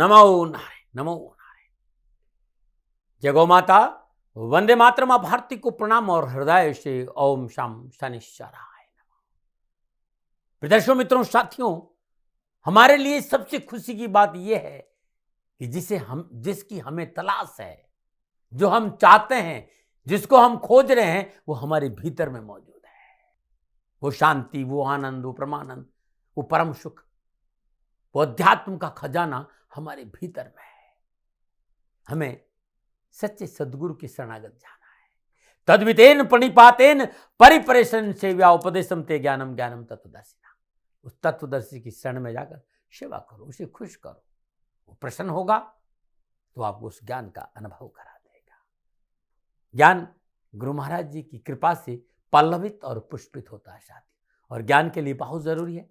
नमो नारायण, नमो नारायण। जय गौ माता, वंदे मातरम। मां भारती को प्रणाम और हृदय से ओम शाम शनिश्चराय नमः। दर्शकों, मित्रों, साथियों, हमारे लिए सबसे खुशी की बात यह है कि जिसकी हमें तलाश है, जो हम चाहते हैं, जिसको हम खोज रहे हैं, वो हमारे भीतर में मौजूद है। वो शांति, वो आनंद, वो परमानंद, वो परम सुख, वो अध्यात्म का खजाना हमारे भीतर में है। हमें सच्चे सद्गुरु की शरणागत जाना है। तद्वितेन प्रणिपातेन परिपरेशन सेव्या उपदेशम ते ज्ञानम ज्ञानम तत्वदर्शिना। उस तत्वदर्शी की शरण में जाकर सेवा करो, उसे खुश करो। वो प्रसन्न होगा तो आपको उस ज्ञान का अनुभव करा देगा। ज्ञान गुरु महाराज जी की कृपा से पल्लवित और पुष्पित होता है साथी, और ज्ञान के लिए बहुत जरूरी है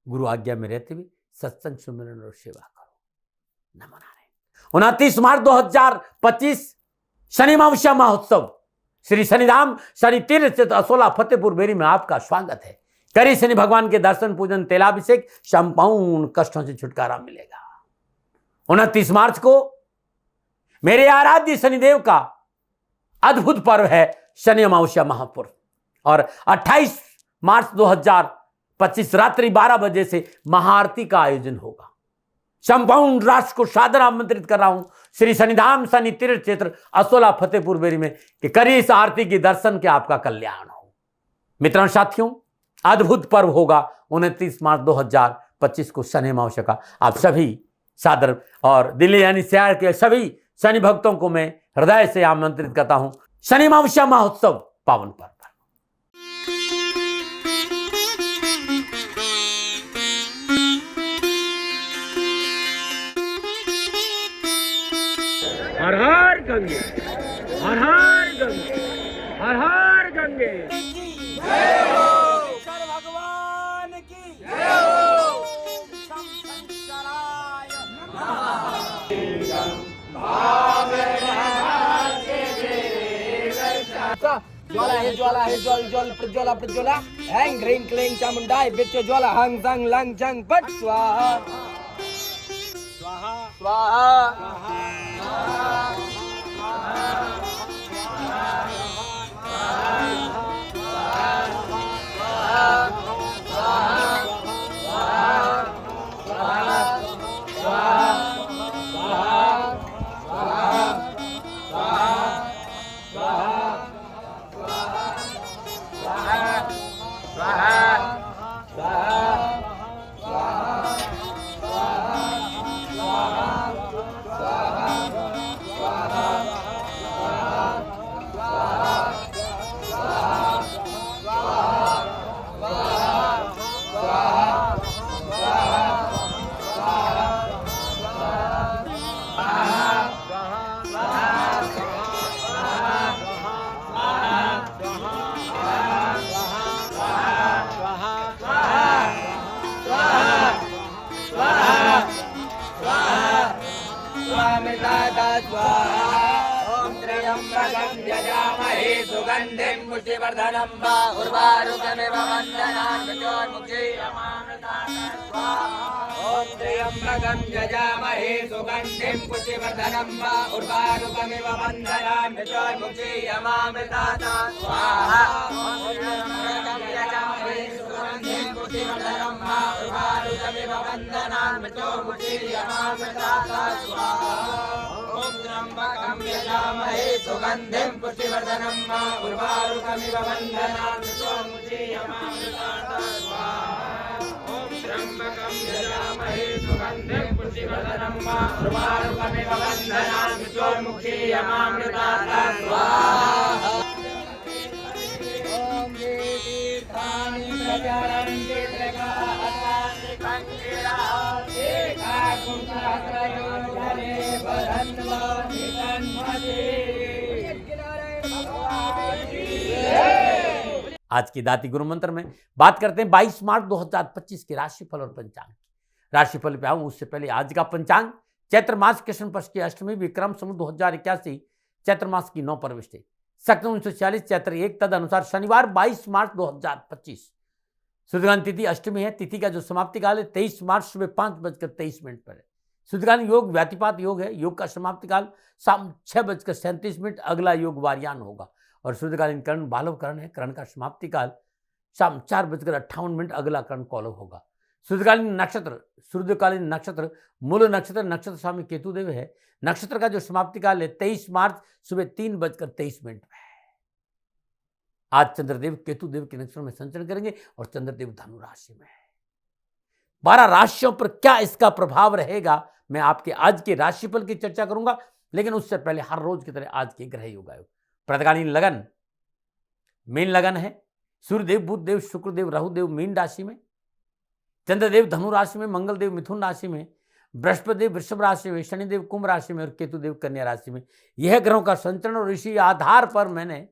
गुरु आज्ञा में रहते हुए सत्संग, सुमिरन और सेवा करो। नमो नारायण। 29 मार्च 2025 शनि अमावस्या महोत्सव श्री शनिधाम शनि तीर्थ स्थित असोला फतेहपुर बेरी में आपका स्वागत है। करिए शनि भगवान के दर्शन, पूजन, तेलाभिषेक, संपूर्ण कष्टों से छुटकारा मिलेगा। 29 मार्च को मेरे आराध्य शनिदेव का अद्भुत पर्व है शनि अमावस्या महापर्व, और 28 मार्च 2025 रात्रि 12 बजे से महाआरती का आयोजन होगा। संपूर्ण राष्ट्र को सादर आमंत्रित कर रहा हूं श्री शनिधाम शनि तीर्थ क्षेत्र असोला फतेहपुर बेरी में कि करिए इस आरती के दर्शन के आपका कल्याण हो। मित्रों, साथियों, अद्भुत पर्व होगा 29 मार्च 2025 को शनि अमावस्या का। आप सभी सादर और दिल्ली यानी शहर के सभी शनि भक्तों को मैं हृदय से आमंत्रित करता हूं शनि अमावस्या महोत्सव पावन पर्व। हर हर गंगे, हर हर गंगे, हर हर गंगे। जय हो शंकर भगवान की, जय हो शंकराय ज्वाला है, ज्वाला है, ज्वल ज्वल प्रज्वला प्रज्वला, हैंग ह्रीं क्लीं चामुंडाय विच्च ज्वाला हंग संग लंग चंग पट स्वाहा स्वाहा स्वाहा। सुगंधिं पुष्टिवर्धनं वा उर्वारुकमिव वन्दनान् मृत्योर्मुक्षीयमामृतात् ॐ त्र्यम्बकं यजामहे सुगन्धिं पुष्टिवर्धनं वा उर्वारुकमिव वन्दनान् मृत्योर्मुक्षीयमामृतात् स्वाहा। ॐ त्र्यम्बकं यजामहे सुगन्धिं पुष्टिवर्धनं वा उर्वारुकमिव वन्दनान् मृत्योर्मुक्षीयमामृतात् स्वाहा। ॐ त्र्यम्बकं यजामहे सुगन्धिं पुष्टिवर्धनं वा उर्वारुकमिव वन्दनान् मृत्योर्मुक्षीयमामृतात् स्वाहा। ॐ त्र्यम्बकं यजामहे सुगन्धिं पुष्टिवर्धनं वा उर्वारुकमिव वन्दनान् मृत्योर्मुक्षीयमामृतात् स्वाहा। ॐ ये तीर्थानि प्रचरन्ति त्रिकालानि कङ्किरा एकाकुंसहस्रयोधरे वदन्वानि तन्मते। आज की दाती गुरु मंत्र में बात करते हैं 22 मार्च 2025 के राशिफल और पंचांग। राशिफल पे आऊं उससे पहले आज का पंचांग चैत्र मास कृष्ण पक्ष की अष्टमी विक्रम संवत 2081 चैत्र मास की 9 प्रविष्टि सक्त 1946 चैत्र 1 तद अनुसार शनिवार 22 मार्च 2025 सुदगान तिथि अष्टमी है। तिथि का जो समाप्ति काल है 23 मार्च सुबह 5:23 पर है। सूर्यकालीन योग व्यातिपात योग है। योग का समाप्ति काल शाम 6:37, अगला योग वारियान होगा। और सूर्यकालीन कर्ण बालव कर्ण है। कर्ण का समाप्ति काल शाम 4:58, अगला कर्ण कौलव होगा। सूर्यकालीन नक्षत्र मूल नक्षत्र स्वामी केतुदेव है। नक्षत्र का जो समाप्ति काल है 23 मार्च सुबह 3:23 में है। आज चंद्रदेव केतुदेव के नक्षत्र में संचरण करेंगे और चंद्रदेव धनु राशि में है। 12 राशियों पर क्या इसका प्रभाव रहेगा, मैं आपके आज के राशिफल की चर्चा करूंगा, लेकिन उससे पहले हर रोज की तरह आज के ग्रह योग आयोग। प्रातःकालीन लगन मीन लगन है। सूर्यदेव बुधदेव शुक्रदेव राहुदेव मीन राशि में, चंद्रदेव धनु राशि में, मंगलदेव मिथुन राशि में, बृहस्पतिदेव वृषभ राशि में, शनिदेव कुंभ राशि में और केतुदेव कन्या राशि में। यह ग्रहों का संचरण और इसी आधार पर मैंने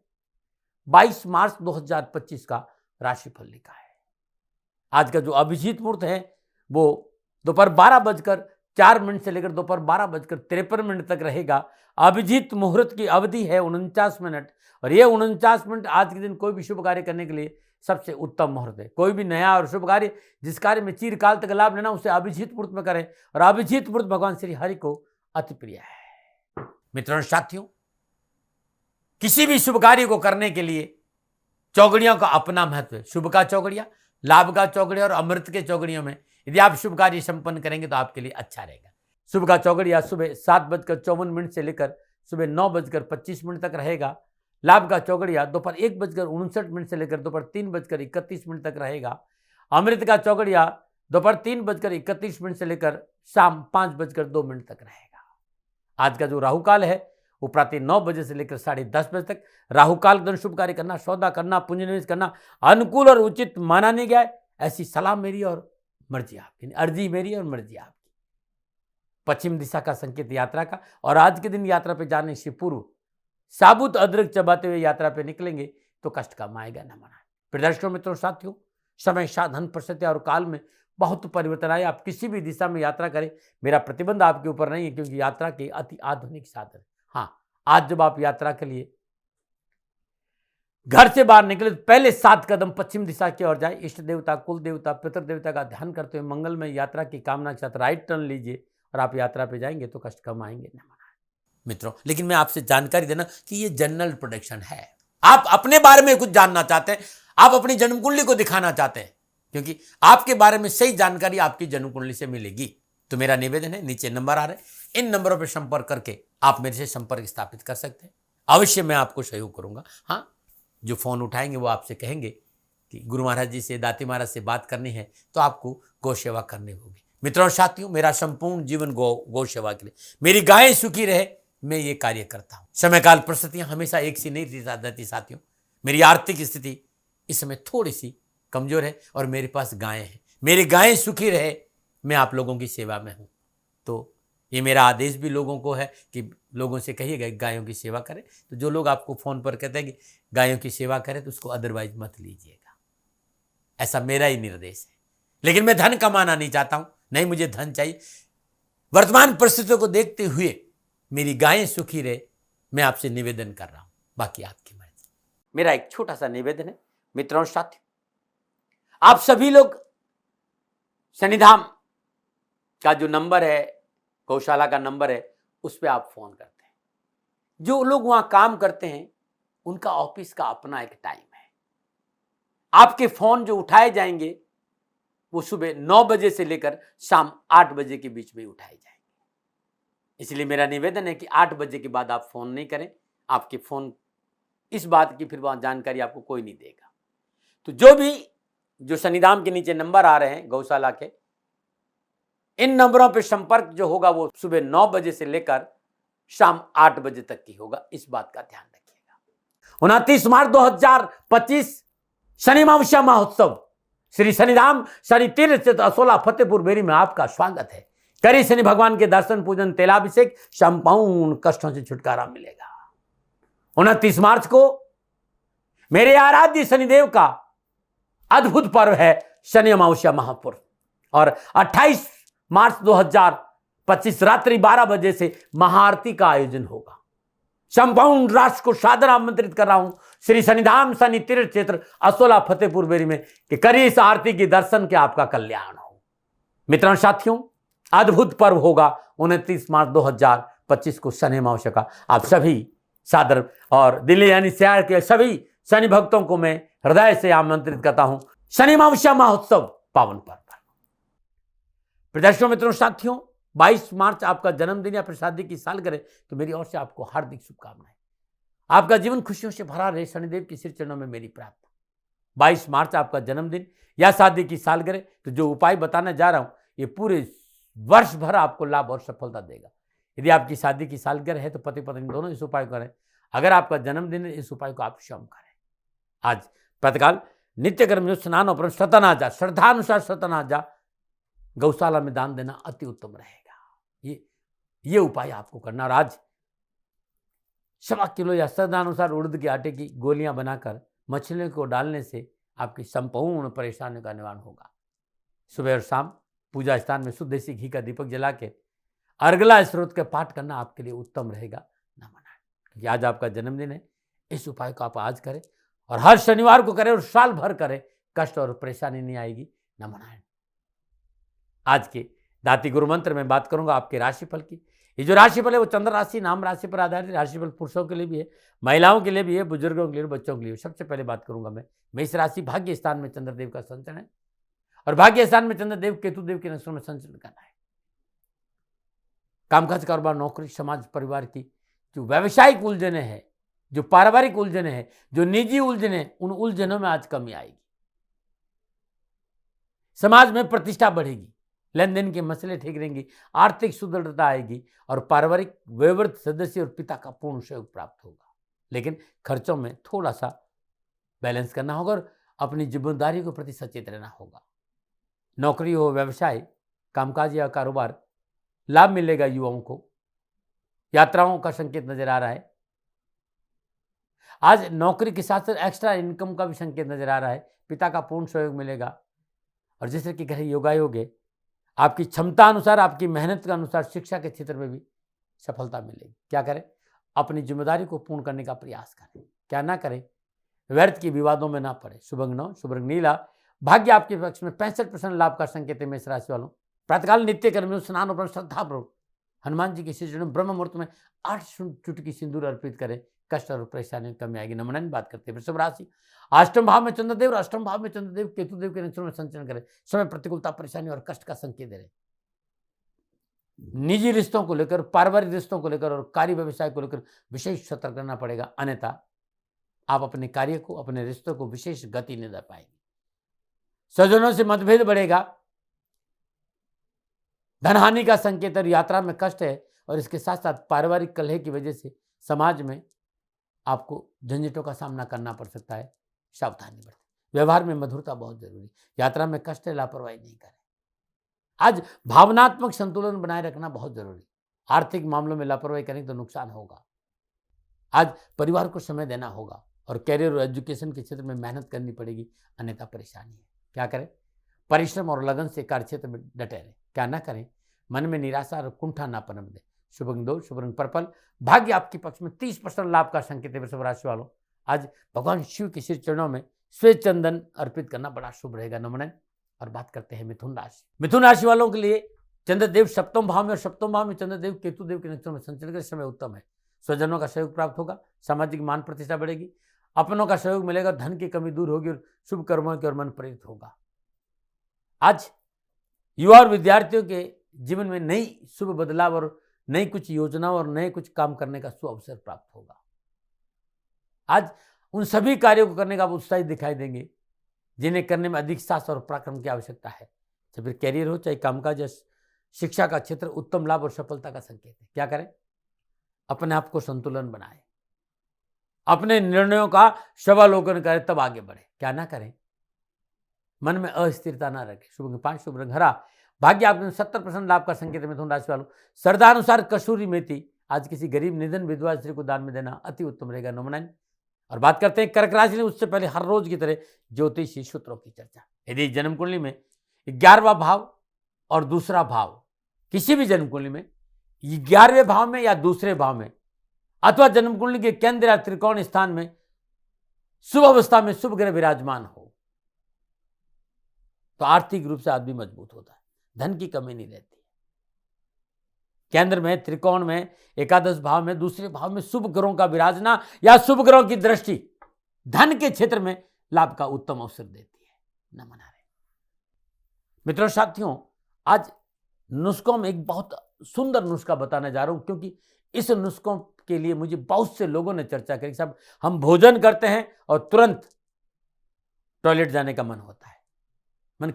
22 मार्च 2025 का राशिफल लिखा है। आज का जो अभिजीत मुहूर्त है वो दोपहर 12:04 से लेकर दोपहर 12:53 तक रहेगा। अभिजीत मुहूर्त की अवधि है 49 मिनट और ये 49 मिनट आज के दिन कोई भी शुभ कार्य करने के लिए सबसे उत्तम मुहूर्त है। कोई भी नया और शुभ कार्य जिस कार्य में चिरकाल तक लाभ लेना उसे अभिजीत मुहूर्त में करें और अभिजीत मुहूर्त भगवान श्री हरि को अति प्रिय है। मित्रों साथियों, किसी भी शुभ कार्य को करने के लिए चौगड़ियों का अपना महत्व है। शुभ का चौगड़िया, लाभ का चौगड़िया और अमृत के चौगड़ियों में यदि आप शुभ कार्य संपन्न करेंगे तो आपके लिए अच्छा रहेगा। शुभ का चौगड़िया सुबह 7:54 से लेकर सुबह 9:25 तक रहेगा। लाभ का चौगड़िया दोपहर 1:59 से लेकर दोपहर 3:31 तक रहेगा। अमृत का चौगड़िया दोपहर 3:31 से लेकर शाम 5:02 तक रहेगा। आज का जो राहुकाल है वो प्रातः 9 बजे से लेकर 10:30 बजे तक। राहुकाल के दिन शुभ कार्य करना, सौदा करना, पूंजी निवेश करना अनुकूल और उचित माना नहीं गया है। ऐसी सलाह मेरी और मर्जी आपकी, अर्जी मेरी और मर्जी आपकी। पश्चिम दिशा का संकेत यात्रा का, और आज के दिन यात्रा पे जाने से पूर्व साबुत अदरक चबाते हुए यात्रा पे निकलेंगे तो कष्ट कम आएगा न मना। प्रदर्शकों मित्रों साथियों, समय साधन परिस्थिति और काल में बहुत परिवर्तन आए। आप किसी भी दिशा में यात्रा करें, मेरा प्रतिबंध आपके ऊपर नहीं है, क्योंकि यात्रा के अति आधुनिक साधन। हाँ, आज जब आप यात्रा के लिए घर से बाहर निकले तो पहले 7 कदम पश्चिम दिशा की ओर जाए। इष्ट देवता, कुल देवता, पितृ देवता का ध्यान करते हुए मंगलमय यात्रा की कामना के साथ राइट टर्न लीजिए और आप यात्रा पे जाएंगे तो कष्ट कम आएंगे न मना। मित्रों, लेकिन मैं आपसे जानकारी देना कि ये जनरल प्रोडिक्शन है। आप अपने बारे में कुछ जानना चाहते हैं, आप अपनी जन्म कुंडली को दिखाना चाहते हैं, क्योंकि आपके बारे में सही जानकारी आपकी जन्म कुंडली से मिलेगी। तो मेरा निवेदन है, नीचे नंबर आ रहे हैं, इन नंबरों पर संपर्क करके आप मेरे से संपर्क स्थापित कर सकते हैं। अवश्य मैं आपको सहयोग करूंगा। हाँ, जो फोन उठाएंगे वो आपसे कहेंगे कि गुरु महाराज जी से, दाती महाराज से बात करनी है तो आपको गौ सेवा करनी होगी। मित्रों साथियों, मेरा संपूर्ण जीवन गौ सेवा के लिए, मेरी गायें सुखी रहे, मैं ये कार्य करता हूं। समय काल परिस्थितियां हमेशा एक सी नहीं रहती साथियों। मेरी आर्थिक स्थिति इस समय थोड़ी सी कमजोर है और मेरे पास गायें हैं। मेरी गायें सुखी रहे, मैं आप लोगों की सेवा में हूं। तो ये मेरा आदेश भी लोगों को है कि लोगों से कहिएगा गायों की सेवा करें। तो जो लोग आपको फोन पर कहते हैं कि गायों की सेवा करें तो उसको अदरवाइज मत लीजिएगा, ऐसा मेरा ही निर्देश है। लेकिन मैं धन कमाना नहीं चाहता हूं, नहीं मुझे धन चाहिए। वर्तमान परिस्थितियों को देखते हुए मेरी गायें सुखी रहे, मैं आपसे निवेदन कर रहा हूं, बाकी आपकी मर्जी। मेरा एक छोटा सा निवेदन है मित्रों साथियों, आप सभी लोग शनिधाम का जो नंबर है, गौशाला का नंबर है, उस पर आप फोन करते हैं। जो लोग वहां काम करते हैं उनका ऑफिस का अपना एक टाइम है। आपके फोन जो उठाए जाएंगे वो सुबह 9 बजे से लेकर शाम 8 बजे के बीच में उठाए जाएंगे। इसलिए मेरा निवेदन है कि 8 बजे के बाद आप फोन नहीं करें। आपके फोन इस बात की फिर वहां जानकारी आपको कोई नहीं देगा। तो जो शनिधाम के नीचे नंबर आ रहे हैं गौशाला के, इन नंबरों पर संपर्क जो होगा वो सुबह 9 बजे से लेकर शाम 8 बजे तक की होगा। इस बात का ध्यान रखिएगा। 29 मार्च 2025 शनि अमावस्या महोत्सव श्री शनिधाम शनि तीर्थ स्थित असोला फतेहपुर बेरी में आपका स्वागत है। करिए शनि भगवान के दर्शन, पूजन, तेलाभिषेक, संपूर्ण कष्टों से छुटकारा मिलेगा। 29 मार्च को मेरे आराध्य शनिदेव का अद्भुत पर्व है शनि अमावस्या महापर्व, और 28 मार्च 2025 रात्रि 12 बजे से महाआरती का आयोजन होगा। संपूर्ण राष्ट्र को सादर आमंत्रित कर रहा हूं श्री शनिधाम शनि तीर्थ क्षेत्र असोला फतेहपुर बेरी में कि करिए इस आरती के दर्शन के आपका कल्याण हो। मित्रों साथियों, अद्भुत पर्व होगा 29 मार्च 2025 को शनि अमावस्या का। आप सभी सादर और दिल्ली यानी शहर के सभी शनि भक्तों को मैं हृदय से आमंत्रित करता हूं शनि अमावस्या महोत्सव पावन पर्व पर। प्रदर्शनों मित्रों साथियों, 22 मार्च आपका जन्मदिन या फिर शादी की सालगिरह, तो मेरी ओर से आपको हार्दिक शुभकामनाएं। आपका जीवन खुशियों से भरा रहे, शनिदेव के श्री चरणों में मेरी प्रार्थना। 22 मार्च आपका जन्मदिन या शादी की सालगिरह, तो जो उपाय बताने जा रहा हूं ये पूरे वर्ष भर आपको लाभ और सफलता देगा। यदि आपकी शादी की सालगिरह है तो पति पत्नी दोनों इस उपाय करें। अगर आपका जन्मदिन है, इस उपाय को आप स्वयं करें। आज प्रातःकाल नित्य कर्म स्नान और शतनाजा, श्रद्धानुसार शतनाजा गौशाला में दान देना अति उत्तम रहेगा। ये उपाय आपको करना। और आज 1.25 किलो या श्रद्धानुसार उड़द के आटे की गोलियां बनाकर मछलियों को डालने से आपकी संपूर्ण परेशानियों का निवारण होगा। सुबह और शाम पूजा स्थान में शुद्ध देसी घी का दीपक जला के अर्गला स्रोत के पाठ करना आपके लिए उत्तम रहेगा। न मनाएं, क्योंकि आज आपका जन्मदिन है। इस उपाय को आप आज करें और हर शनिवार को करें और साल भर करें, कष्ट और परेशानी नहीं आएगी। न मनाएं। आज के दाती गुरु मंत्र में बात करूंगा आपके राशिफल की। ये जो राशिफल है वो चंद्र राशि नाम राशि पर आधारित राशिफल पुरुषों के लिए भी है, महिलाओं के लिए भी है, बुजुर्गों के लिए, बच्चों के लिए। सबसे पहले बात करूंगा मैं मेष राशि। भाग्य स्थान में चंद्रदेव का संचरण है और भाग्य स्थान में चंद्रदेव केतुदेव के नक्षत्रों में संचरण करना है। कामकाज, कारोबार, नौकरी, समाज, परिवार की जो व्यावसायिक उलझने हैं, जो पारिवारिक उलझने हैं, जो निजी उलझने, उन उलझनों में आज कमी आएगी। समाज में प्रतिष्ठा बढ़ेगी, लेन देन के मसले ठीक रहेंगी, आर्थिक सुदृढ़ता आएगी और पारिवारिक वयोवृद्ध सदस्य और पिता का पूर्ण सहयोग प्राप्त होगा। लेकिन खर्चों में थोड़ा सा बैलेंस करना होगा और अपनी जिम्मेदारी के प्रति सचेत रहना होगा। नौकरी हो, व्यवसाय, कामकाज या कारोबार, लाभ मिलेगा युवाओं को। यात्राओं का संकेत नजर आ रहा है। आज नौकरी के साथ साथ एक्स्ट्रा इनकम का भी संकेत नजर आ रहा है। पिता का पूर्ण सहयोग मिलेगा और जैसे कि कहे योगायोग है, आपकी क्षमता अनुसार, आपकी मेहनत के अनुसार शिक्षा के क्षेत्र में भी सफलता मिलेगी। क्या करें? अपनी जिम्मेदारी को पूर्ण करने का प्रयास करें। क्या ना करें? व्यर्थ की विवादों में ना पड़े। शुभ अंग 9, शुभ रंग नीला। भाग्य आपके पक्ष में 65% लाभ का संकेत है। मेष राशि वालों, प्रातःकाल नित्य कर्म स्नान और श्रद्धापूर्वक हनुमान जी के श्री चरणों ब्रह्म मुहूर्त में 8 चुटकी सिंदूर अर्पित करें। कष्ट और परेशानी कमी आएगी। नमन बात करते हैं वृषभ राशि। अष्टम भाव में चंद्रदेव, अष्टम भाव में चंद्रदेव केतुदेव के नक्षत्रों में संचरण करें। समय प्रतिकूलता, परेशानी और कष्ट का संकेत दे रहे। निजी रिश्तों को लेकर, पारिवारिक रिश्तों को लेकर और कार्य व्यवसाय को लेकर विशेष सतर्क रहना पड़ेगा, अन्यथा आप अपने कार्य को, अपने रिश्तों को विशेष गति नहीं दे पाएंगे। स्वजनों से मतभेद बढ़ेगा। धनहानि का संकेत और यात्रा में कष्ट है और इसके साथ साथ पारिवारिक कलह की वजह से समाज में आपको झंझटों का सामना करना पड़ सकता है। सावधानी बरतें। व्यवहार में मधुरता बहुत जरूरी। यात्रा में कष्ट है, लापरवाही नहीं करें। आज भावनात्मक संतुलन बनाए रखना बहुत जरूरी। आर्थिक मामलों में लापरवाही करेंगे तो नुकसान होगा। आज परिवार को समय देना होगा और कैरियर और एजुकेशन के क्षेत्र में मेहनत करनी पड़ेगी, अन्यथा परेशानी है। क्या करें? परिश्रम और लगन से कार्यक्षेत्र में डटे रहें। क्या ना करें? मन में निराशा और कुंठा ना पनप दें। शुभ अंग 2, शुभ रंग पर्पल। भाग्य आपके पक्ष में 30% लाभ का संकेत है। वृषभ राशि वालों, आज भगवान शिव के श्री चरणों में श्वेत चंदन अर्पित करना बड़ा शुभ रहेगा। नमन। और बात करते हैं मिथुन राशि। मिथुन राशि वालों के लिए चंद्रदेव सप्तम भाव में और सप्तम भाव में चंद्रदेव केतुदेव के नक्षत्र में संचरण का समय उत्तम है। स्वजनों का सहयोग प्राप्त होगा। सामाजिक मान प्रतिष्ठा बढ़ेगी। अपनों का सहयोग मिलेगा। धन की कमी दूर होगी और शुभ कर्मों की ओर मन प्रेरित होगा। आज युवा और विद्यार्थियों के जीवन में नई शुभ बदलाव और नई कुछ योजनाओं और नए कुछ काम करने का सुअवसर प्राप्त होगा। आज उन सभी कार्यों को करने का आप उत्साहित दिखाई देंगे जिन्हें करने में अधिक साहस और पराक्रम की आवश्यकता है। चाहे फिर कैरियर हो, चाहे कामकाज या शिक्षा का क्षेत्र, उत्तम लाभ और सफलता का संकेत है। क्या करें? अपने आप को संतुलन बनाए। अपने निर्णयों का स्वावलोकन करें, तब आगे बढ़े। क्या ना करें? मन में अस्थिरता ना रखें। शुभ अंग 5, शुभ रंग हरा। भाग्य आपने 70% लाभ का संकेत है। मिथुन राशि वालों, श्रद्धानुसार कसूरी मेथी आज किसी गरीब निधन विधवा स्त्री को दान में देना अति उत्तम रहेगा। नमन। और बात करते हैं कर्क राशि में। उससे पहले हर रोज की तरह ज्योतिषी सूत्रों की चर्चा। यदि जन्म कुंडली में 11वां भाव और दूसरा भाव, किसी भी जन्म कुंडली में 11वें भाव में या दूसरे भाव में अथवा जन्म कुंडली के केंद्र या त्रिकोण स्थान में शुभ अवस्था में शुभ ग्रह विराजमान हो तो आर्थिक रूप से आदमी मजबूत होता है। धन की कमी नहीं रहती। केंद्र में, त्रिकोण में, एकादश भाव में, दूसरे भाव में शुभ ग्रहों का विराजना या शुभ ग्रहों की दृष्टि धन के क्षेत्र में लाभ का उत्तम अवसर देती है। नमन हरे। मित्रों साथियों, आज नुस्खों में एक बहुत सुंदर नुस्खा बताने जा रहा हूं, क्योंकि इस नुस्खों के लिए मुझे बहुत से लोगों ने चर्चा करी। साहब, हम भोजन करते हैं और तुरंत टॉयलेट जाने का मन होता है,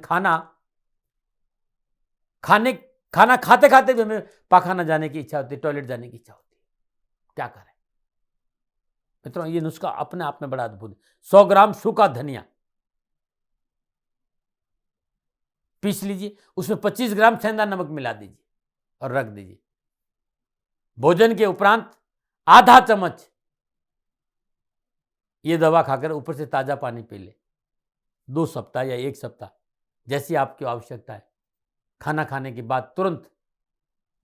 खाना खाते खाते भी हमें पाखाना जाने की इच्छा होती है, टॉयलेट जाने की इच्छा होती है। क्या करें मित्रों? ये नुस्खा अपने आप में बड़ा अद्भुत है। 100 ग्राम सूखा धनिया पीस लीजिए, उसमें 25 ग्राम सेंधा नमक मिला दीजिए और रख दीजिए। भोजन के उपरांत आधा चम्मच ये दवा खाकर ऊपर से ताजा पानी पी ले। 2 सप्ताह या 1 सप्ताह, जैसी आपकी आवश्यकता है। खाना खाने के बाद तुरंत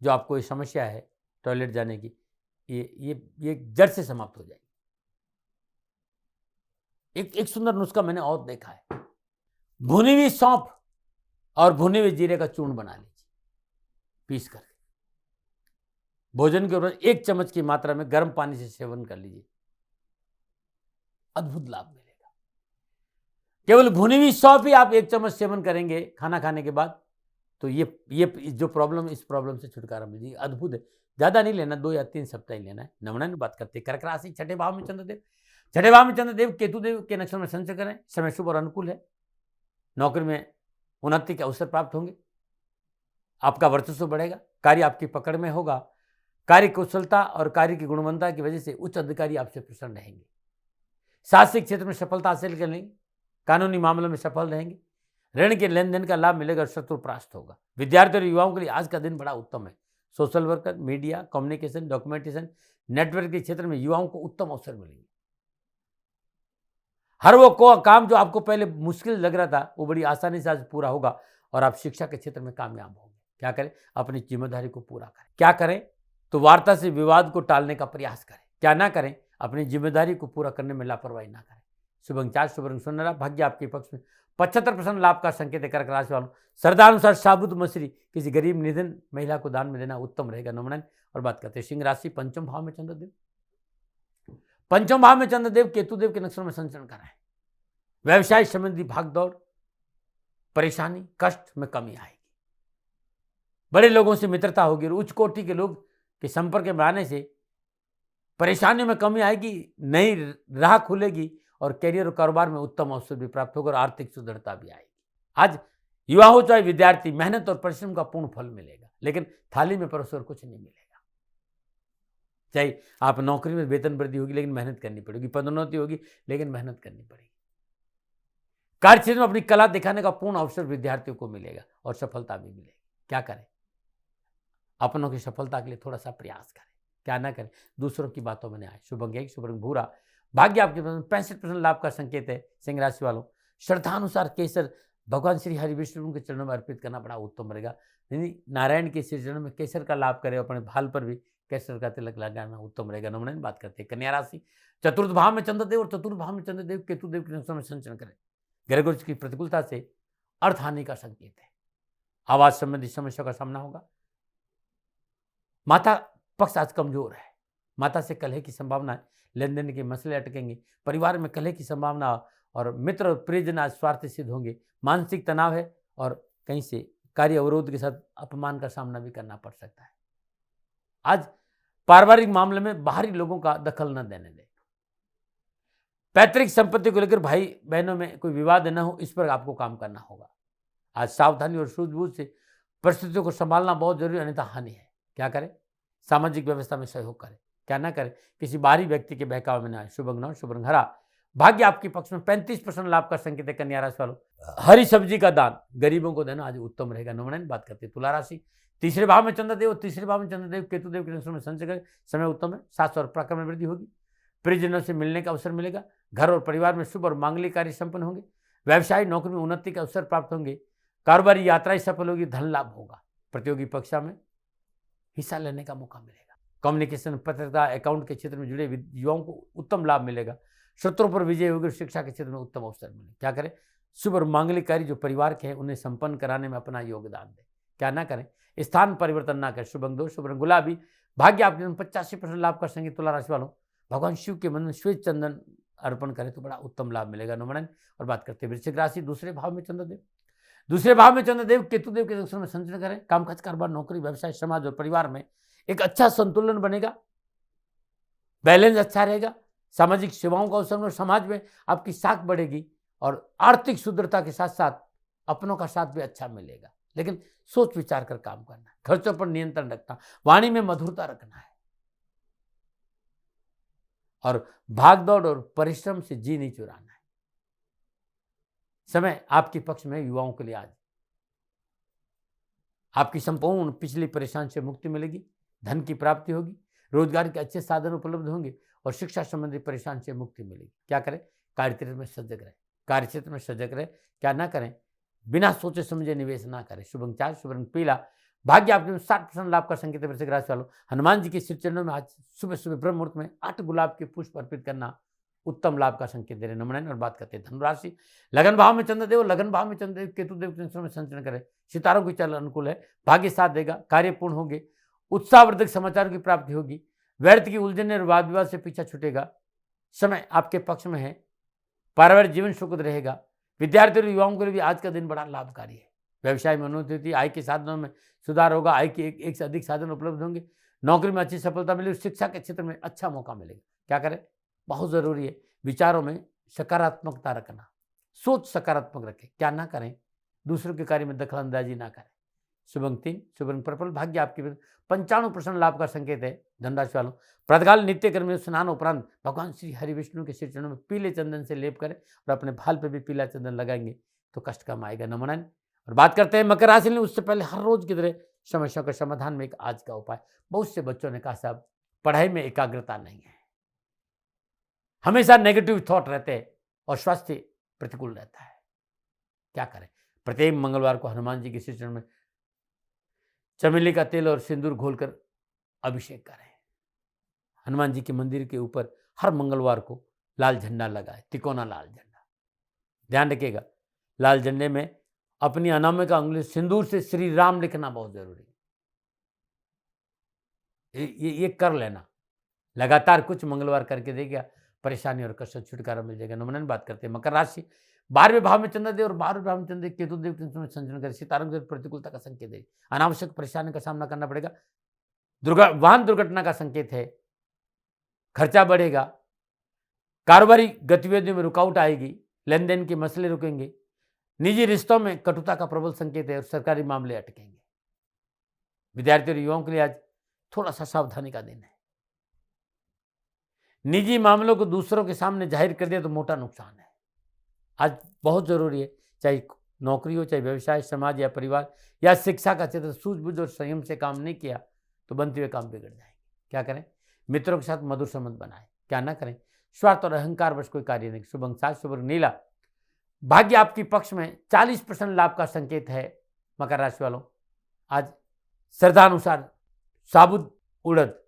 जो आपको ये समस्या है टॉयलेट जाने की, ये जड़ से समाप्त हो जाएगी। एक सुंदर नुस्खा मैंने और देखा है। भुनी हुई सौंफ और भुने हुए जीरे का चूर्ण बना लीजिए, पीस करके भोजन के ऊपर 1 चम्मच की मात्रा में गर्म पानी से सेवन कर लीजिए। अद्भुत लाभ मिलेगा। केवल भुनी हुई सौंफ ही आप 1 चम्मच सेवन करेंगे खाना खाने के बाद, तो ये जो प्रॉब्लम, इस प्रॉब्लम से छुटकारा मिल जाएगी। अद्भुत है। ज्यादा नहीं लेना, 2 या 3 सप्ताह ही लेना है। नमन बात करते हैं। कर्क राशि, छठे भाव में चंद्रदेव। छठे भाव में चंद्रदेव केतुदेव के नक्षत्र में संचय करें। समय शुभ और अनुकूल है। नौकरी में उन्नति के अवसर प्राप्त होंगे। आपका वर्चस्व बढ़ेगा। कार्य आपकी पकड़ में होगा। कार्य कुशलता और कार्य की गुणवत्ता की वजह से उच्च अधिकारी आपसे प्रसन्न रहेंगे। शासकीय क्षेत्र में सफलता हासिल कर लेंगे। कानूनी मामलों में सफल रहेंगे। ऋण के लेन देन का लाभ मिलेगा और शत्रु परास्त होगा। विद्यार्थियों और युवाओं के लिए आज का दिन बड़ा उत्तम है। Social worker, media, communication, documentation, network के क्षेत्र में युवाओं को उत्तम अवसर मिलेंगे। हर वो काम जो आपको पहले मुश्किल लग रहा था, वो बड़ी आसानी से आज पूरा होगा और आप शिक्षा के क्षेत्र में कामयाब होंगे। क्या करें? अपनी जिम्मेदारी को पूरा करें। क्या करें? तो वार्ता से विवाद को टालने का प्रयास करें। क्या ना करें? अपनी जिम्मेदारी को पूरा करने में लापरवाही ना करें। शुभ अंक 4, शुभ रंग सुनहरा, भाग्य आपके पक्ष में। 75% लाभ का संकेत है। कर्क राशि वालों, श्रद्धानुसार साबुत मछली किसी गरीब निधन महिला को दान में देना उत्तम रहेगा। नमन। और बात करते हैं सिंह राशि, पंचम भाव में चंद्रदेव। पंचम भाव में चंद्रदेव केतुदेव के नक्षत्र में संचरण कर रहे हैं। व्यवसाय संबंधी भागदौड़, परेशानी, कष्ट में कमी आएगी। बड़े लोगों से मित्रता होगी और उच्च कोटि के लोग के संपर्क में आने से परेशानियों में कमी आएगी। नई राह खुलेगी और करियर और कारोबार में उत्तम अवसर भी प्राप्त होगा और आर्थिक सुदृढ़ता भी आएगी। आज युवा हो चाहे विद्यार्थी, मेहनत और परिश्रम का पूर्ण फल मिलेगा, लेकिन थाली में परोसकर कुछ नहीं मिलेगा। चाहे आप नौकरी में वेतन वृद्धि होगी, लेकिन मेहनत करनी पड़ेगी। पदोन्नति होगी, लेकिन मेहनत करनी पड़ेगी। कार्य क्षेत्र में अपनी कला दिखाने का पूर्ण अवसर विद्यार्थियों को मिलेगा और सफलता भी मिलेगी। क्या करें? अपनों की सफलता के लिए थोड़ा सा प्रयास करें। क्या ना करें? दूसरों की बातों में न आए। शुभ अंक 1, शुभ रंग भूरा, भाग्य आपके 65% लाभ का संकेत है। सिंह राशि वालों, श्रद्धानुसार केसर भगवान श्री हरि विष्णु के चरणों में अर्पित करना बड़ा उत्तम रहेगा। नारायण के श्री चरणों में केसर का लाभ करें। अपने भाल पर भी केसर का तिलक लगाना उत्तम रहेगा। नमन। बात करते हैं कन्या राशि, चतुर्थ भाव में चंद्रदेव और चतुर्थ भाव में चंद्रदेव केतुदेव के नक्षत्र में संचरण करें। ग्रह गोचर की प्रतिकूलता से अर्थ हानि का संकेत है। आवाज संबंधी समस्या का सामना होगा। माता पक्ष आज कमजोर है। माता से कलह की संभावना है। लेन देन के मसले अटकेंगे। परिवार में कलह की संभावना और मित्र और प्रियजन आज स्वार्थी सिद्ध होंगे। मानसिक तनाव है और कहीं से कार्य अवरोध के साथ अपमान का सामना भी करना पड़ सकता है। आज पारिवारिक मामले में बाहरी लोगों का दखल न देने दें। पैतृक संपत्ति को लेकर भाई बहनों में कोई विवाद न हो, इस पर आपको काम करना होगा। आज सावधानी और सूझबूझ से परिस्थितियों को संभालना बहुत जरूरी, अन्यथा हानि है। क्या करें? सामाजिक व्यवस्था में सहयोग करें। क्या ना करें? किसी बाहरी व्यक्ति के बहकावे में न आए। शुभ अंक 9, शुभ रंग हरा, भाग्य आपके पक्ष में। 35% लाभ का संकेत है। कन्या राशि वालों, हरी सब्जी का दान गरीबों को देना आज उत्तम रहेगा। नमन। बात करते हैं तुला राशि, तीसरे भाव में चंद्रदेव, तीसरे भाव में चंद्रदेव केतुदेव के नक्षत्र में संचय करें। समय उत्तम है। साहस और पराक्रम में वृद्धि होगी। प्रियजनों से मिलने का अवसर मिलेगा। घर और परिवार में शुभ और मांगलिक कार्य संपन्न होंगे। व्यवसाय नौकरी में उन्नति के अवसर प्राप्त होंगे। कारोबारी यात्राएं सफल होगी। धन लाभ होगा। प्रतियोगी परीक्षा में हिस्सा लेने का मौका मिलेगा। कम्युनिकेशन, पत्रकारिता, अकाउंट के क्षेत्र में जुड़े युवाओं को उत्तम लाभ मिलेगा। शत्रुओं पर विजय होगी। शिक्षा के क्षेत्र में उत्तम अवसर मिलेगा। क्या करें? शुभ और मांगलिक कार्य जो परिवार के हैं उन्हें संपन्न कराने में अपना योगदान दें। क्या ना करें? स्थान परिवर्तन ना करें। शुभ अंक 2, शुभ रंग गुलाबी। भाग्य आपके 85% लाभ कर संगे तुला राशि वालों, भगवान शिव के मन में श्वेत चंदन अर्पण करें तो बड़ा उत्तम लाभ मिलेगा। नमन। और बात करते हैं वृश्चिक राशि, दूसरे भाव में चंद्रदेव, दूसरे भाव में चंद्रदेव केतुदेव के दर्शन में संचरण करें। कामकाज, कारोबार, नौकरी, व्यवसाय, समाज और परिवार में एक अच्छा संतुलन बनेगा, बैलेंस अच्छा रहेगा। सामाजिक सेवाओं का अवसर में समाज में आपकी साख बढ़ेगी और आर्थिक सुदृढ़ता के साथ साथ अपनों का साथ भी अच्छा मिलेगा। लेकिन सोच विचार कर काम करना है, खर्चों पर नियंत्रण रखना, वाणी में मधुरता रखना है और भागदौड़ और परिश्रम से जी नहीं चुराना है। समय आपके पक्ष में युवाओं के लिए आज आपकी संपूर्ण पिछली परेशानी से मुक्ति मिलेगी, धन की प्राप्ति होगी, रोजगार के अच्छे साधन उपलब्ध होंगे और शिक्षा संबंधी परेशानी से मुक्ति मिलेगी। क्या करें? कार्यक्षेत्र में सजग रहे, कार्यक्षेत्र में सजग रहे। क्या ना करें? बिना सोचे समझे निवेश ना करें। शुभ अंक 4, शुभ रंग पीला। भाग्य आपके 60% लाभ का संकेत है। वृश्चिक राशि वालों, हनुमान जी के श्री चरणों में आज सुबह सुबह ब्रह्म मुहूर्त में 8 गुलाब के पुष्प अर्पित करना उत्तम लाभ का संकेत दे रहे। नमन। और बात करते हैं धनुराशि, लगन भाव में चंद्रदेव, लगन भाव में चंद्रदेव केतुदेव के में संचरण करें। सितारों की चल अनुकूल है, भाग्य साथ देगा, कार्य पूर्ण होंगे, उत्साहवर्धक समाचारों की प्राप्ति होगी, व्यर्थ की उलझन और वाद विवाद से पीछा छूटेगा। समय आपके पक्ष में है, पारिवारिक जीवन सुखद रहेगा। विद्यार्थियों और युवाओं के लिए भी आज का दिन बड़ा लाभकारी है। व्यवसाय में उन्नति, आय के साधनों में सुधार होगा, आय के एक से अधिक साधन उपलब्ध होंगे, नौकरी में अच्छी सफलता मिलेगी, शिक्षा के क्षेत्र में अच्छा मौका मिलेगा। क्या करें? बहुत जरूरी है विचारों में सकारात्मकता रखना, सोच सकारात्मक रखें। क्या ना करें? दूसरों के कार्य में दखलंदाजी ना करें। शुभ अंक 3, शुभ रंग पर्पल। भाग्य आपके 95% लाभ का संकेत है। धनराशि वालों, प्रातःकाल नित्य कर्म में स्नान उपरांत भगवान श्री हरि विष्णु के श्री चरणों में पीले चंदन से लेप करें और अपने भाल पे भी पीला चंदन लगाएंगे तो कष्ट कम आएगा। नमन। और बात करते हैं मकर राशि में, उससे पहले हर रोज की तरह समस्या के समाधान में एक आज का उपाय। बहुत से बच्चों ने कहा साहब पढ़ाई में एकाग्रता नहीं है, हमेशा नेगेटिव थॉट रहते हैं और स्वास्थ्य प्रतिकूल रहता है। क्या करें? प्रत्येक मंगलवार को हनुमान जी के श्री चरण में चमेली का तेल और सिंदूर घोलकर अभिषेक करें। हनुमान जी के मंदिर के ऊपर हर मंगलवार को लाल झंडा लगाए, तिकोना लाल झंडा। ध्यान रखिएगा, लाल झंडे में अपनी अनामिका उंगली सिंदूर से श्री राम लिखना बहुत जरूरी है। ये कर लेना, लगातार कुछ मंगलवार करके देखिए, परेशानी और कष्ट छुटकारा मिल जाएगा। नमन। बात करते हैं मकर राशि, 12वें भाव में चंद्रदेव और 12वें भाव में चंद्रदेव केतुदेव के संचरण कर सितारों के प्रतिकूलता का संकेत है। अनावश्यक परेशानी का सामना करना पड़ेगा, वाहन दुर्घटना का संकेत है, खर्चा बढ़ेगा, कारोबारी गतिविधियों में रुकावट आएगी, लेन देन के मसले रुकेंगे, निजी रिश्तों में कटुता का प्रबल संकेत है और सरकारी मामले अटकेंगे। विद्यार्थियों और युवाओं के लिए आज थोड़ा सा सावधानी का दिन है। निजी मामलों को दूसरों के सामने जाहिर कर दिया तो मोटा नुकसान है। आज बहुत जरूरी है, चाहे नौकरी हो, चाहे व्यवसाय, समाज या परिवार या शिक्षा का क्षेत्र, सूझबूझ और संयम से काम नहीं किया तो बनते हुए काम बिगड़ जाएंगे। क्या करें? मित्रों के साथ मधुर संबंध बनाएं। क्या ना करें? स्वार्थ और अहंकार बस कोई कार्य नहीं। शुभ अंक 7, शुभ रंग नीला। भाग्य आपके पक्ष में 40% लाभ का संकेत है। मकर राशि वालों, आज श्रद्धानुसार साबुत उड़द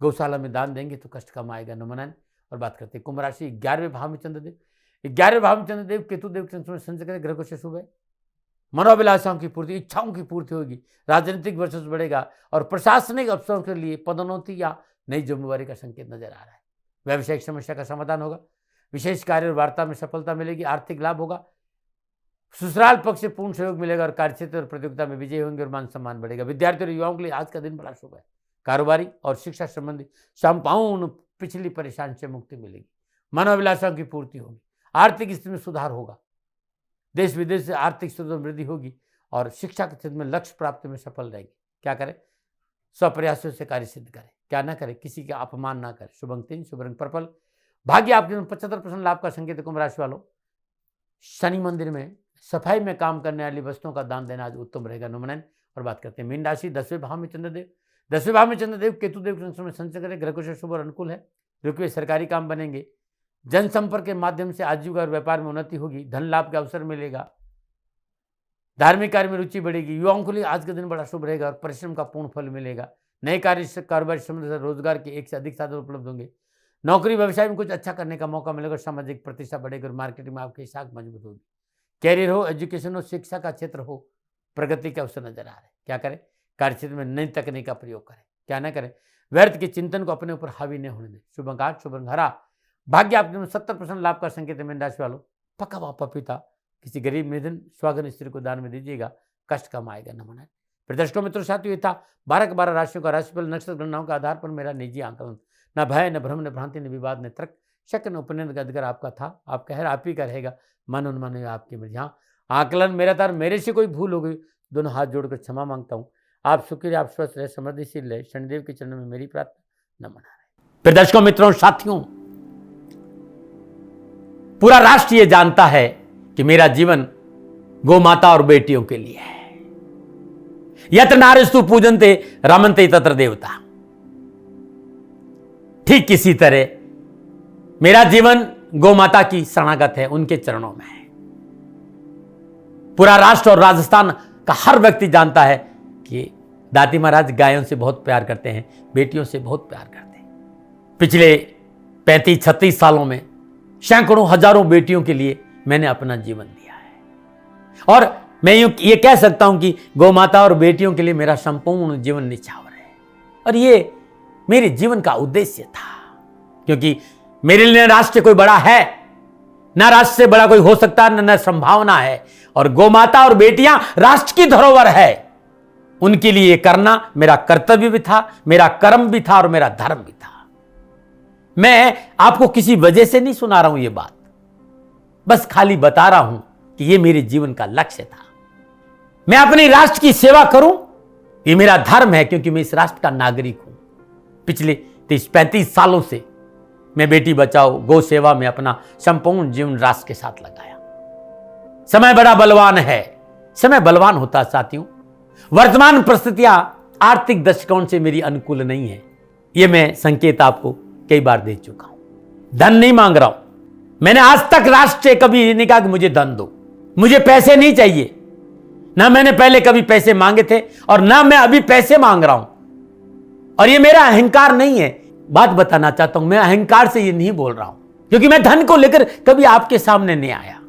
गौशाला में दान देंगे तो कष्ट कम आएगा। नमन। और बात करते हैं कुंभ राशि, 11वें भाव में चंद्रदेव, 11वें भाव में चंद्रदेव केतुदेव के संचरण करें। ग्रह को से शुभ है, मनोभिलाषाओं की पूर्ति, इच्छाओं की पूर्ति होगी, राजनीतिक वर्चस्व बढ़ेगा और प्रशासनिक अफसरों के लिए पदोन्नति या नई जिम्मेवारी का संकेत नजर आ रहा है। व्यावसायिक समस्या का समाधान होगा, विशेष कार्य और वार्ता में सफलता मिलेगी, आर्थिक लाभ होगा, ससुराल पक्ष से पूर्ण सहयोग मिलेगा और कार्यक्षेत्र और प्रतियोगिता में विजय होंगे और मान सम्मान बढ़ेगा। विद्यार्थियों और युवाओं के लिए आज का दिन बड़ा शुभ है। कारोबारी और शिक्षा संबंधी संपूर्ण पिछली परेशानी से मुक्ति मिलेगी, मनोभिलाषाओं की पूर्ति होगी, आर्थिक स्थिति में सुधार होगा, देश विदेश से आर्थिक स्थिति में वृद्धि होगी और शिक्षा के क्षेत्र में लक्ष्य प्राप्ति में सफल रहेगी। क्या करें? स्वप्रयासों से कार्य सिद्ध करें। क्या ना करें? किसी का अपमान ना करें। शुभ अंक 3, शुभ रंग पर्पल। भाग्य आपके 75% लाभ का संकेत। कुंभ राशि वालों, शनि मंदिर में सफाई में काम करने वाली वस्तुओं का दान देना आज उत्तम रहेगा। नमन। और बात करते हैं मीन राशि, 10वें भाव में चंद्रदेव, 10वें भाव में चंद्रदेव केतुदेव में संचरण करें। ग्रह को से शुभ और अनुकूल है, रुके सरकारी काम बनेंगे, जनसंपर्क के माध्यम से आजीविका और व्यापार में उन्नति होगी, धन लाभ का अवसर मिलेगा, धार्मिक कार्य में रुचि बढ़ेगी। युवाओं के लिए आज का दिन बड़ा शुभ रहेगा और परिश्रम का पूर्ण फल मिलेगा। नए कार्य से कारोबारी संबंध से रोजगार के एक से अधिक साधन उपलब्ध होंगे, नौकरी व्यवसाय में कुछ अच्छा करने का मौका मिलेगा, सामाजिक प्रतिष्ठा बढ़ेगी और मार्केटिंग में आपकी साख मजबूत होगी। कैरियर हो, एजुकेशन हो, शिक्षा का क्षेत्र हो, प्रगति के अवसर नजर आ रहे हैं। क्या करें? कार्यक्षेत्र में नई तकनीक का प्रयोग करें। क्या ना करें, व्यर्थ के चिंतन को अपने ऊपर हावी नहीं होने दें। शुभ अंक शुभ अंक हरा। भाग्य आपके 70% लाभ का संकेत है। मीन राशि वालों, पका हुआ पपीता किसी गरीब निर्धन स्वागन स्त्री को दान में दीजिएगा, कष्ट कम आएगा न मनाए। प्रदर्शकों मित्रों साथियों, ये था 12 के 12 राशियों का राशिफल नक्षत्र गणनाओं के आधार पर मेरा निजी आंकलन। न भय न भ्रम न भ्रांति न विवाद न तर्क शक न उपनयन का अधिकार आपका था, आप कह आप ही का रहेगा, मन उन्मन आपकी मर्जी। हाँ, आकलन मेरा था, मेरे से कोई भूल हो गई दोनों हाथ जोड़कर क्षमा मांगता हूँ। आप सुखी रहे, आप स्वस्थ रहे, समृद्धिशील रहे, शनिदेव के चरणों में मेरी प्रार्थना न मना रहे। प्रदर्शकों मित्रों साथियों, पूरा राष्ट्र ये जानता है कि मेरा जीवन गौ माता और बेटियों के लिए है। यत्र नारीस्तु पूजन्ते रमन्ते तत्र देवता। ठीक किसी तरह मेरा जीवन गौ माता की शरणागत है, उनके चरणों में है। पूरा राष्ट्र और राजस्थान का हर व्यक्ति जानता है कि दाती महाराज गायों से बहुत प्यार करते हैं, बेटियों से बहुत प्यार करते हैं। पिछले 35-36 सालों में सैकड़ों हजारों बेटियों के लिए मैंने अपना जीवन दिया है और मैं ये कह सकता हूं कि गौ माता और बेटियों के लिए मेरा संपूर्ण जीवन निछावर है। और ये मेरे जीवन का उद्देश्य था, क्योंकि मेरे लिए राष्ट्र कोई बड़ा है ना, राष्ट्र से बड़ा कोई हो सकता न संभावना है। और गौ माता और बेटियां राष्ट्र की धरोहर है, उनके लिए ये करना मेरा कर्तव्य भी था, मेरा कर्म भी था और मेरा धर्म भी था। मैं आपको किसी वजह से नहीं सुना रहा हूं ये बात, बस खाली बता रहा हूं कि ये मेरे जीवन का लक्ष्य था। मैं अपने राष्ट्र की सेवा करूं, ये मेरा धर्म है, क्योंकि मैं इस राष्ट्र का नागरिक हूं। पिछले 30-35 सालों से मैं बेटी बचाओ गौ सेवा में अपना संपूर्ण जीवन राष्ट्र के साथ लगाया। समय बड़ा बलवान है, समय बलवान होता साथियों। वर्तमान परिस्थितियां आर्थिक दृष्टिकोण से मेरी अनुकूल नहीं है, यह मैं संकेत आपको कई बार दे चुका हूं। धन नहीं मांग रहा हूं, मैंने आज तक राष्ट्र से कभी नहीं कहा कि मुझे धन दो, मुझे पैसे नहीं चाहिए। ना मैंने पहले कभी पैसे मांगे थे और ना मैं अभी पैसे मांग रहा हूं। और ये मेरा अहंकार नहीं है, बात बताना चाहता हूं, मैं अहंकार से ये नहीं बोल रहा हूं, क्योंकि मैं धन को लेकर कभी आपके सामने नहीं आया।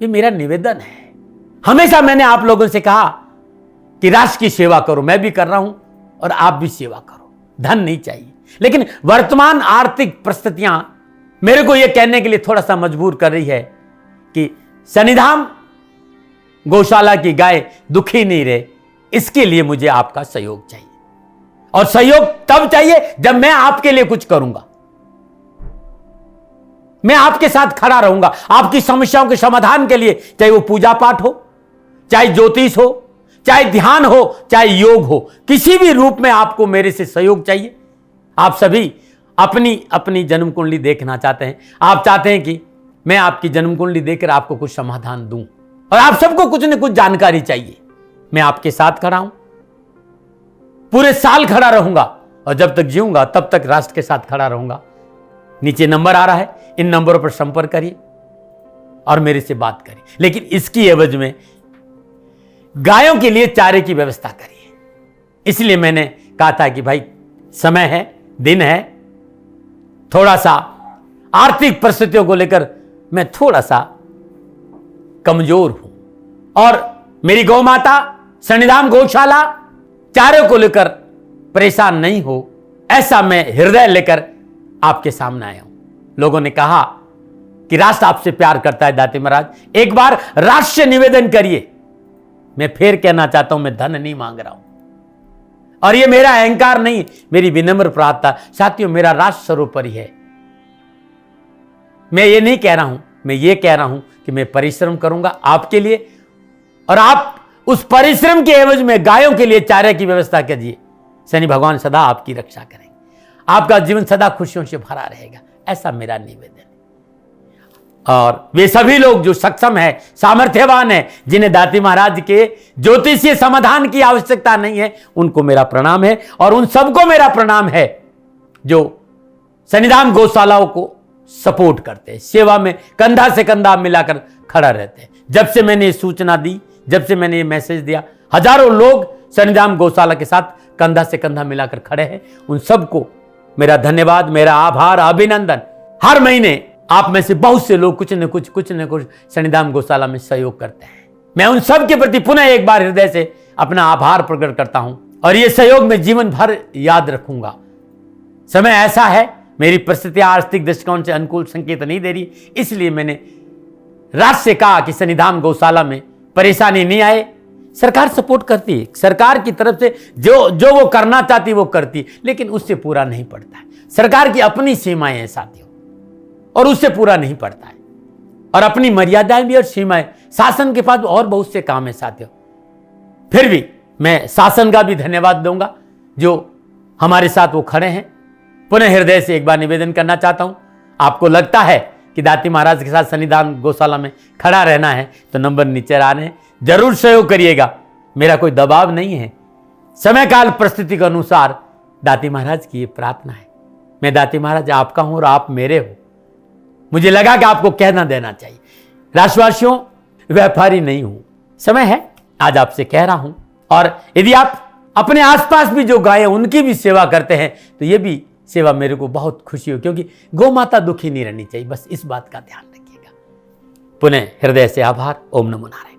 ये मेरा निवेदन है। हमेशा मैंने आप लोगों से कहा कि राष्ट्र की सेवा करो, मैं भी कर रहा हूं और आप भी सेवा करो। धन नहीं चाहिए, लेकिन वर्तमान आर्थिक परिस्थितियां मेरे को यह कहने के लिए थोड़ा सा मजबूर कर रही है कि शनिधाम गौशाला की गाय दुखी नहीं रहे, इसके लिए मुझे आपका सहयोग चाहिए। और सहयोग तब चाहिए जब मैं आपके लिए कुछ करूंगा, मैं आपके साथ खड़ा रहूंगा आपकी समस्याओं के समाधान के लिए, चाहे वो पूजा पाठ हो, चाहे ज्योतिष हो, चाहे ध्यान हो, चाहे योग हो, किसी भी रूप में आपको मेरे से सहयोग चाहिए। आप सभी अपनी अपनी जन्म कुंडली देखना चाहते हैं, आप चाहते हैं कि मैं आपकी जन्म कुंडली देखकर आपको कुछ समाधान दूं, और आप सबको कुछ न कुछ जानकारी चाहिए। मैं आपके साथ खड़ा हूं, पूरे साल खड़ा रहूंगा और जब तक जीऊंगा तब तक राष्ट्र के साथ खड़ा रहूंगा। नीचे नंबर आ रहा है, इन नंबरों पर संपर्क करिए और मेरे से बात करिए, लेकिन इसकी एवज में गायों के लिए चारे की व्यवस्था करिए। इसलिए मैंने कहा था कि भाई समय है, दिन है, थोड़ा सा आर्थिक परिस्थितियों को लेकर मैं थोड़ा सा कमजोर हूं और मेरी गौ माता शनिधाम गौशाला चारे को लेकर परेशान नहीं हो, ऐसा मैं हृदय लेकर आपके सामने आया हूं। लोगों ने कहा कि राष्ट्र आपसे प्यार करता है दाती महाराज, एक बार राष्ट्र से निवेदन करिए। मैं फिर कहना चाहता हूं, मैं धन नहीं मांग रहा हूं और ये मेरा अहंकार नहीं, मेरी विनम्र प्रार्थना। साथियों, मेरा राष्ट्र सर्वोपरि है। मैं ये नहीं कह रहा हूं, मैं ये कह रहा हूं कि मैं परिश्रम करूंगा आपके लिए, और आप उस परिश्रम के एवज में गायों के लिए चारे की व्यवस्था कीजिए। शनि भगवान सदा आपकी रक्षा करेंगे, आपका जीवन सदा खुशियों से भरा रहेगा, ऐसा मेरा निवेदन है। और वे सभी लोग जो सक्षम है, सामर्थ्यवान है, जिन्हें दाती महाराज के ज्योतिषीय समाधान की आवश्यकता नहीं है, उनको मेरा प्रणाम है। और उन सबको मेरा प्रणाम है जो शनिधाम गौशालाओं को सपोर्ट करते हैं, सेवा में कंधा से कंधा मिलाकर खड़ा रहते हैं। जब से मैंने ये सूचना दी, जब से मैंने ये मैसेज दिया, हजारों लोग शनिधाम गौशाला के साथ कंधा से कंधा मिलाकर खड़े हैं। उन सबको मेरा धन्यवाद, मेरा आभार, अभिनंदन। हर महीने आप में से बहुत से लोग कुछ न कुछ शनिधाम गौशाला में सहयोग करते हैं। मैं उन सब के प्रति पुनः एक बार हृदय से अपना आभार प्रकट करता हूं और ये सहयोग मैं जीवन भर याद रखूंगा। समय ऐसा है, मेरी परिस्थितियां आर्थिक दृष्टिकोण से अनुकूल संकेत नहीं दे रही, इसलिए मैंने राज से कहा कि सन्निधान गौशाला में परेशानी नहीं आए। सरकार सपोर्ट करती है, सरकार की तरफ से जो वो करना चाहती वो करती, लेकिन उससे पूरा नहीं पड़ता है। सरकार की अपनी सीमाएं हैं साथियों, और उससे पूरा नहीं पड़ता है, और अपनी मर्यादाएं भी और सीमाएं। शासन के पास और बहुत से काम है साथियों। फिर भी मैं शासन का भी धन्यवाद दूंगा जो हमारे साथ वो खड़े हैं। पुनः हृदय से एक बार निवेदन करना चाहता हूं, आपको लगता है कि दाती महाराज के साथ सन्निधान गौशाला में खड़ा रहना है तो नंबर नीचे आ रहे हैं, जरूर सहयोग करिएगा। मेरा कोई दबाव नहीं है, समय काल परिस्थिति के अनुसार दाती महाराज की ये प्रार्थना है। मैं दाती महाराज आपका हूं और आप मेरे हो। मुझे लगा कि आपको कहना देना चाहिए। राशिवासियों, व्यापारी नहीं हूं, समय है आज आपसे कह रहा हूं। और यदि आप अपने आसपास भी जो गाय उनकी भी सेवा करते हैं तो ये भी सेवा मेरे को बहुत खुशी हो, क्योंकि गौ माता दुखी नहीं रहनी चाहिए। बस इस बात का ध्यान रखिएगा। पुनः हृदय से आभार। ओम नमो नारायण।